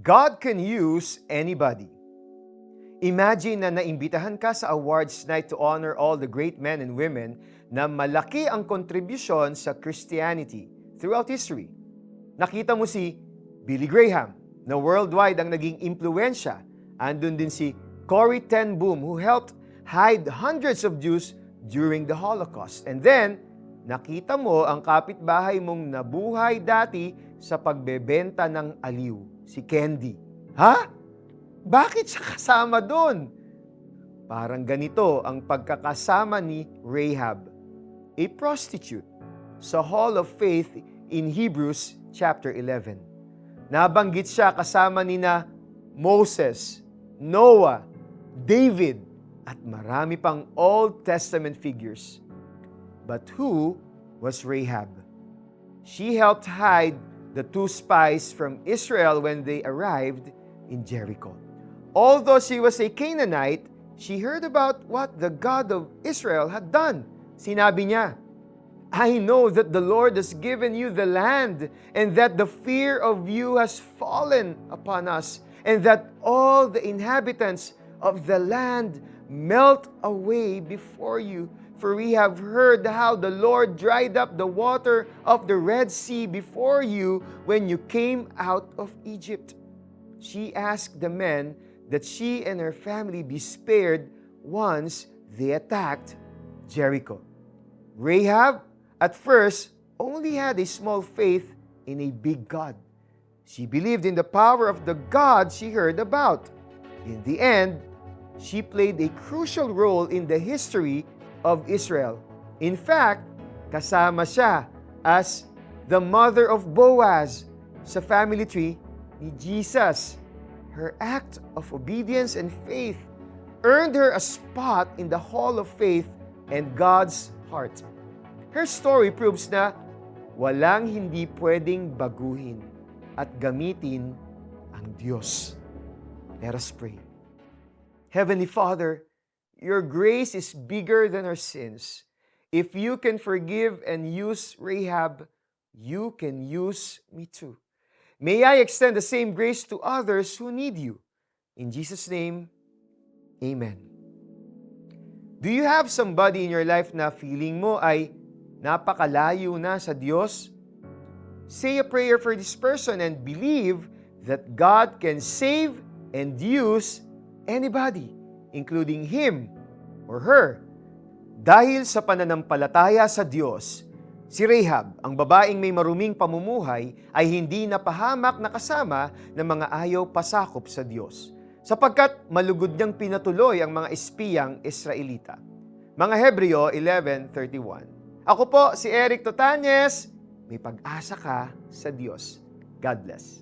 God can use anybody. Imagine na naimbitahan ka sa awards night to honor all the great men and women na malaki ang kontribusyon sa Christianity throughout history. Nakita mo si Billy Graham, na worldwide ang naging impluensya. Andun din si Corrie ten Boom, who helped hide hundreds of Jews during the Holocaust. And then, nakita mo ang kapitbahay mong nabuhay dati sa pagbebenta ng aliw, si Candy. Ha? Bakit siya kasama doon? Parang ganito ang pagkakasama ni Rahab, a prostitute, sa Hall of Faith in Hebrews chapter 11. Nabanggit siya kasama nina Moses, Noah, David, at marami pang Old Testament figures. But who was Rahab? She helped hide the two spies from Israel when they arrived in Jericho. Although she was a Canaanite, she heard about what the God of Israel had done. Sinabi niya, I know that the Lord has given you the land, and that the fear of you has fallen upon us, and that all the inhabitants of the land melt away before you. For we have heard how the Lord dried up the water of the Red Sea before you when you came out of Egypt. She asked the men that she and her family be spared once they attacked Jericho. Rahab, at first, only had a small faith in a big God. She believed in the power of the God she heard about. In the end, she played a crucial role in the history of Israel. In fact, kasama siya as the mother of Boaz sa family tree ni Jesus. Her act of obedience and faith earned her a spot in the Hall of Faith and God's heart. Her story proves na walang hindi pwedeng baguhin at gamitin ang Diyos. Let us pray. Heavenly Father, your grace is bigger than our sins. If you can forgive and use Rahab, you can use me too. May I extend the same grace to others who need you. In Jesus' name, Amen. Do you have somebody in your life na feeling mo ay napakalayo na sa Diyos? Say a prayer for this person and believe that God can save and use anybody, including him or her. Dahil sa pananampalataya sa Diyos, si Rahab, ang babaeng may maruming pamumuhay, ay hindi napahamak na kasama ng mga ayaw pasakop sa Diyos, sapagkat malugod niyang pinatuloy ang mga espiyang Israelita. Mga Hebreo 11:31. Ako po si Eric Totañez. May pag-asa ka sa Diyos. God bless.